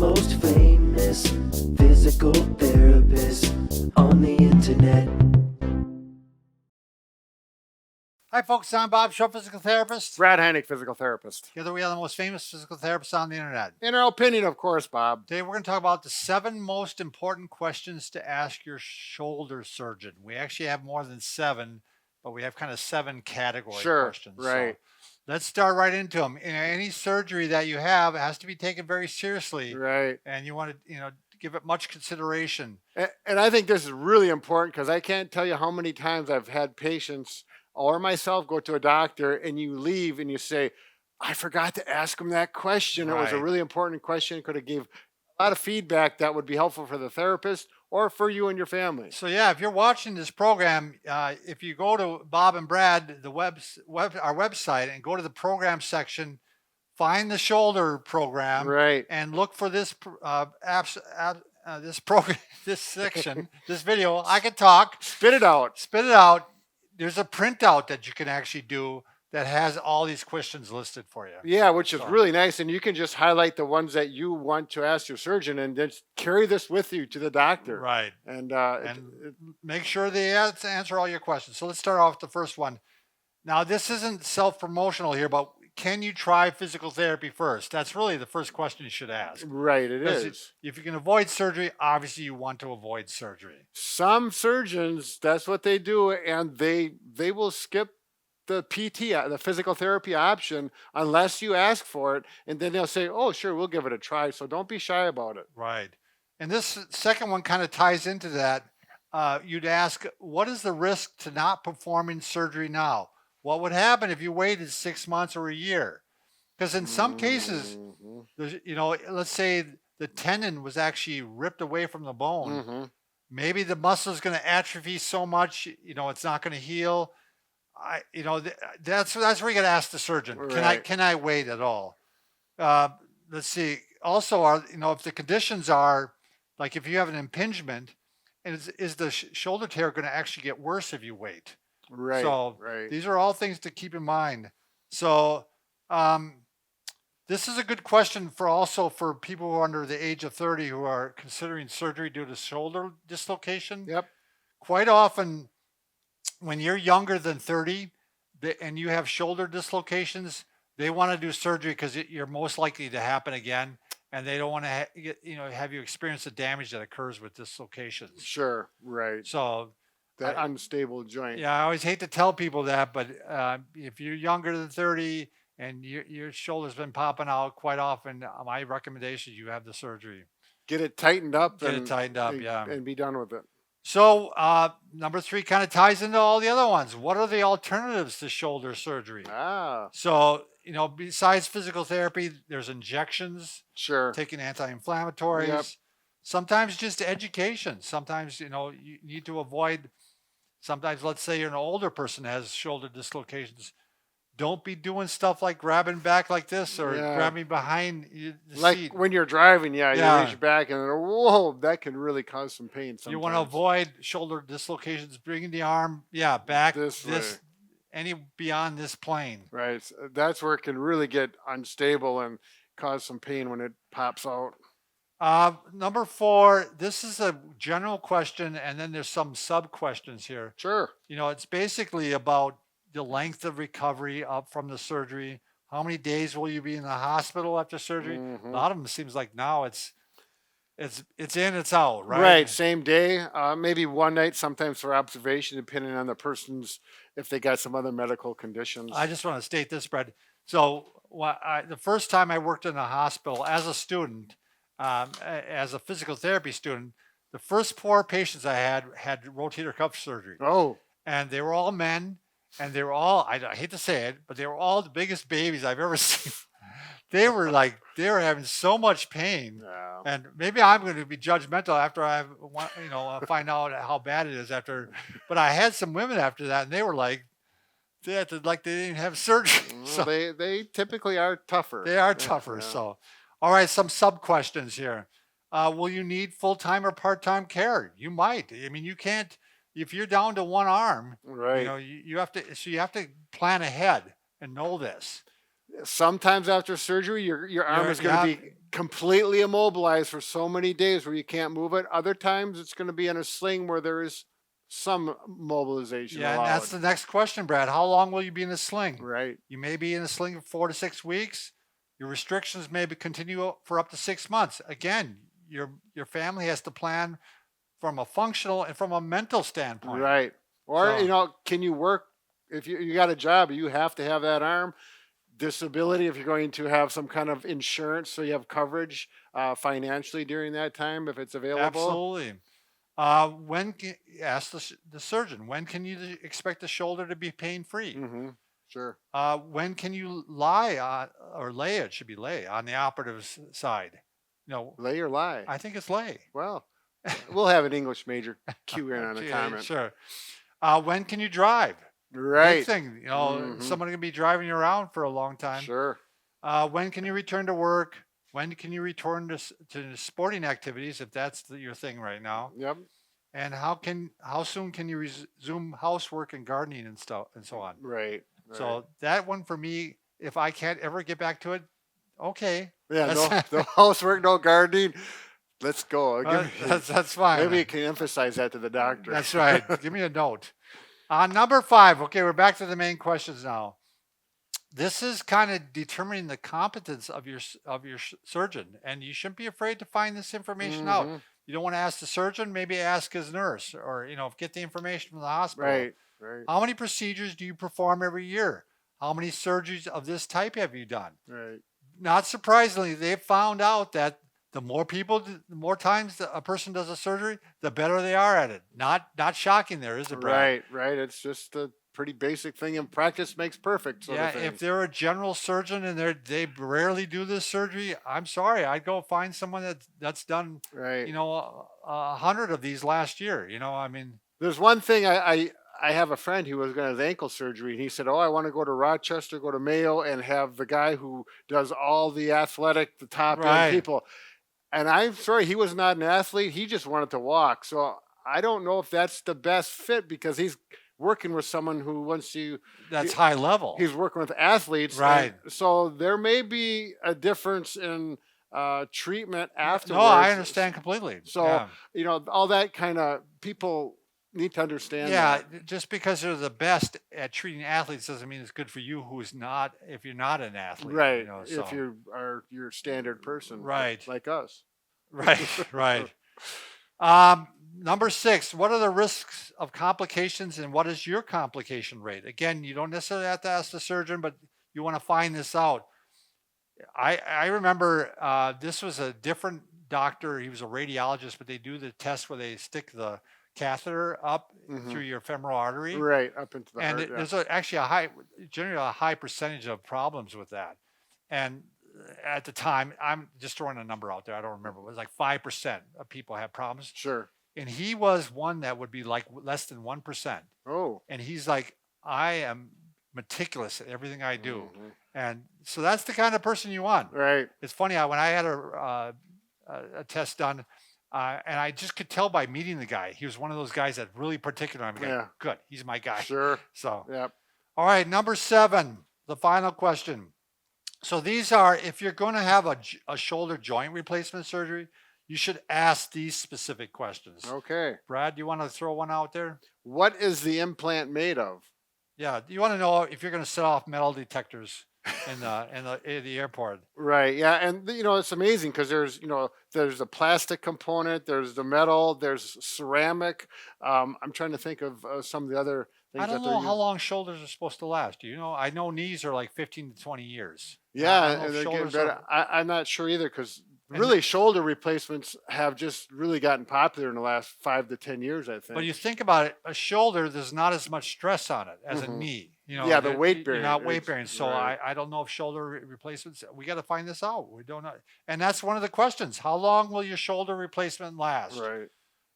most famous physical therapist on the internet. Hi folks, I'm Bob Shaw, physical therapist. Brad Heineck, physical therapist. Together we are the most famous physical therapists on the internet. In our opinion, of course, Bob. Today we're going to talk about the 7 most important questions to ask your shoulder surgeon. We actually have more than 7, but we have kind of 7 category questions. Right. So let's start right into them. Any surgery that you have has to be taken very seriously. Right. And you want to, give it much consideration. And I think this is really important because I can't tell you how many times I've had patients or myself go to a doctor and you leave and you say, I forgot to ask him that question. It was a Right. really important question. It could have gave a lot of feedback that would be helpful for the therapist or for you and your family. So yeah, if you're watching this program, if you go to Bob and Brad, our website, and go to the program section, find the shoulder program, Right. and look for this this program, this section, this video. I can talk. Spit it out. Spit it out. There's a printout that you can actually do that has all these questions listed for you. Yeah, which is really nice. And you can just highlight the ones that you want to ask your surgeon and just carry this with you to the doctor. Right. And make sure they answer all your questions. So let's start off with the first one. Now, this isn't self-promotional here, but can you try physical therapy first? That's really the first question you should ask. Right, it is. If you can avoid surgery, obviously you want to avoid surgery. Some surgeons, that's what they do, and they will skip the PT, the physical therapy option, unless you ask for it, and then they'll say, oh, sure, we'll give it a try. So don't be shy about it. Right. And this second one kind of ties into that. You'd ask, what is the risk to not performing surgery now? What would happen if you waited 6 months or a year? Because in some cases, let's say the tendon was actually ripped away from the bone. Maybe the muscle is going to atrophy so much, it's not going to heal. That's where you got to ask the surgeon. Right. Can I wait at all? Let's see. Also, if the conditions are like if you have an impingement, and is the shoulder tear going to actually get worse if you wait? Right. So these are all things to keep in mind. So this is a good question for people who are under the age of 30 who are considering surgery due to shoulder dislocation. Yep. Quite often, when you're younger than 30 and you have shoulder dislocations, they want to do surgery because you're most likely to happen again, and they don't want to have you experience the damage that occurs with dislocations. Sure. Right. So that unstable joint. Yeah, I always hate to tell people that, but if you're younger than 30 and your shoulder's been popping out quite often, my recommendation is you have the surgery. Get it tightened up. Yeah. And be done with it. So number 3 kind of ties into all the other ones. What are the alternatives to shoulder surgery? So, besides physical therapy, there's injections. Sure. Taking anti-inflammatories. Yep. Sometimes just education. Sometimes, you need to avoid. Sometimes, let's say you're an older person that has shoulder dislocations. Don't be doing stuff like grabbing back like this or grabbing behind the like seat. When you're driving, you reach back and whoa, that can really cause some pain sometimes. You want to avoid shoulder dislocations, bringing the arm, back this any beyond this plane. Right. That's where it can really get unstable and cause some pain when it pops out. Number 4, this is a general question, and then there's some sub-questions here. Sure. It's basically about the length of recovery up from the surgery. How many days will you be in the hospital after surgery? A lot of them seems like now it's in, it's out, right? Right, same day, maybe one night, sometimes for observation, depending on the person's, if they got some other medical conditions. I just want to state this, Brad. So the first time I worked in a hospital as a student, as a physical therapy student, the first 4 patients I had rotator cuff surgery. Oh. And they were all men, and they were all, I hate to say it, but they were all the biggest babies I've ever seen. They were having so much pain. Yeah. And maybe I'm going to be judgmental after I find out how bad it is after. But I had some women after that, and they were like, they didn't have surgery. So they typically are tougher. They are tougher. Yeah. So, all right, some sub questions here. Will you need full-time or part-time care? You might. I mean, you can't, if you're down to one arm, right? You have to plan ahead and know this. Sometimes after surgery, your arm is going to Yeah. be completely immobilized for so many days where you can't move it. Other times, it's going to be in a sling where there is some mobilization Yeah, and that's allowed. the next question, Brad. How long will you be in a sling? Right. You may be in a sling for 4 to 6 weeks. Your restrictions may continue for up to 6 months. Again, your family has to plan from a functional and from a mental standpoint. Right. Or, So can you work if you got a job, you have to have that arm. Disability, if you're going to have some kind of insurance so you have coverage financially during that time if it's available. absolutely. Ask the surgeon, when can you expect the shoulder to be pain free? Mm-hmm. Sure. When can you lie on, or lay, it should be lay on the operative side? No, Lay or lie? I think it's lay. Well, we'll have an English major cue in on a Yeah, comment. sure. When can you drive? Big Right. thing. Mhm. Someone can be driving you around for a long time. Sure. When can you return to work? When can you return to sporting activities if that's your thing right now? Yep. And how soon can you resume housework and gardening and stuff and so on? Right. Right. So that one for me, if I can't ever get back to it, okay. Yeah. That's, No housework, no gardening. Let's go. that's fine. Maybe you can emphasize that to the doctor. That's right. Give me a note. Number 5. Okay, we're back to the main questions now. This is kind of determining the competence of your surgeon, and you shouldn't be afraid to find this information out. Mhm. You don't want to ask the surgeon, maybe ask his nurse, or get the information from the hospital. Right. Right. How many procedures do you perform every year? How many surgeries of this type have you done? Right. Not surprisingly, they found out that the more times a person does a surgery, the better they are at it. Not shocking there, is it, Brad? Right. Right. It's just a pretty basic thing, and practice makes perfect. Sort Yeah, of thing. if they're a general surgeon and they rarely do this surgery, I'm sorry, I'd go find someone that's done Right. 100 of these last year. I mean, There's one thing I have a friend who was going to have ankle surgery, and he said, "Oh, I want to go to Rochester, go to Mayo, and have the guy who does all the the top Right. end people." And I'm sorry, he was not an athlete. He just wanted to walk. So I don't know if that's the best fit because he's working with someone who wants you. that's high level. He's working with athletes, Right. and so there may be a difference in treatment afterwards. No, I understand completely. So yeah. all that kind of people need to understand. Yeah, that. just because they're the best at treating athletes doesn't mean it's good for you who's not, if you're not an athlete. Right. So. If you are your standard person, Right. like us. Right, right. Number 6, what are the risks of complications and what is your complication rate? Again, you don't necessarily have to ask the surgeon, but you want to find this out. I remember this was a different doctor. He was a radiologist, but they do the test where they stick the catheter up through your femoral artery. Right, up into the And heart. there's generally a high percentage of problems with that. And at the time, I'm just throwing a number out there. I don't remember. It was like 5% of people have problems. Sure. And he was one that would be like less than 1%. Oh. And he's like, I am meticulous at everything I do. Mhm. And so that's the kind of person you want. Right. It's funny, when I had a test done, and I just could tell by meeting the guy, he was one of those guys that really particular. I'm like, Yeah. good, he's my guy. Sure. So, Yep. all right, number 7, the final question. So these are, if you're going to have a shoulder joint replacement surgery, you should ask these specific questions. Okay. Brad, you want to throw one out there? What is the implant made of? Yeah, you want to know if you're going to set off metal detectors in the airport. Right. Yeah. And it's amazing because there's a plastic component, there's the metal, there's ceramic. I'm trying to think of some of the other things. I don't that they're know how using. long shoulders are supposed to last. Do you know? I know knees are like 15 to 20 years. I Yeah, don't know if and they're getting shoulders better. are- I'm not sure either because And- really shoulder replacements have just really gotten popular in the last 5 to 10 years, I think. But you think about it, a shoulder, there's not as much stress on it as a Mhm. knee. Yeah, the weight You're bearing, not weight it's- bearing. So right. I don't know if shoulder replacements, we got to find this out. We don't know. And that's one of the questions. How long will your shoulder replacement last? Right.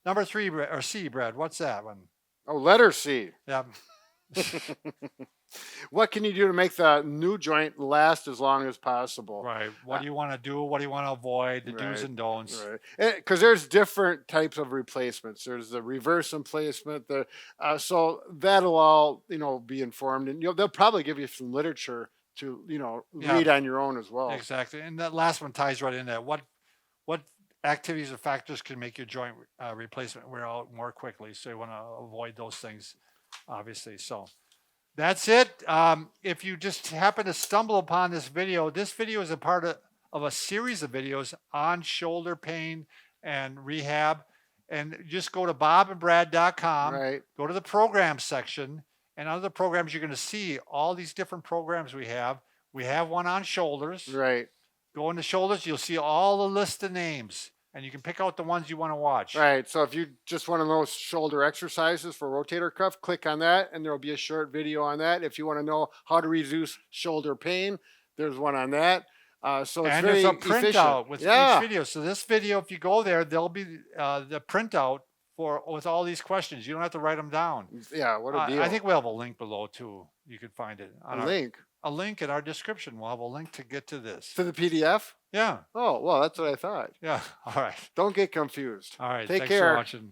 Number 3, or C, Brad, what's that one? Oh, letter C. Yeah. What can you do to make the new joint last as long as possible? Right. What do you want to do? What do you want to avoid? The do's Right, and don'ts. Right. Because there's different types of replacements. There's the reverse emplacement. So that'll all be informed, and they'll probably give you some literature to Yeah. read on your own as well. Exactly. And that last one ties right in there. What activities or factors can make your joint replacement wear out more quickly? So you want to avoid those things, obviously. So that's it. If you just happen to stumble upon this video is a part of a series of videos on shoulder pain and rehab. And just go to bobandbrad.com, Right. go to the program section, and under the programs, you're going to see all these different programs we have. We have one on shoulders. Right. Go into shoulders, you'll see all the list of names, and you can pick out the ones you want to watch. Right. So if you just want to know shoulder exercises for rotator cuff, click on that, and there will be a short video on that. If you want to know how to reduce shoulder pain, there's one on that. So it's and very there's a printout with each video. So this video, if you go there, there'll be the printout with all these questions. You don't have to write them down. Yeah, what a deal. I think we'll have a link below too. You can find it. A link? A link in our description. We'll have a link to get to this. To the PDF? Yeah. Oh, well, that's what I thought. Yeah. All right. Don't get confused. All right. Take Thanks care. for watching.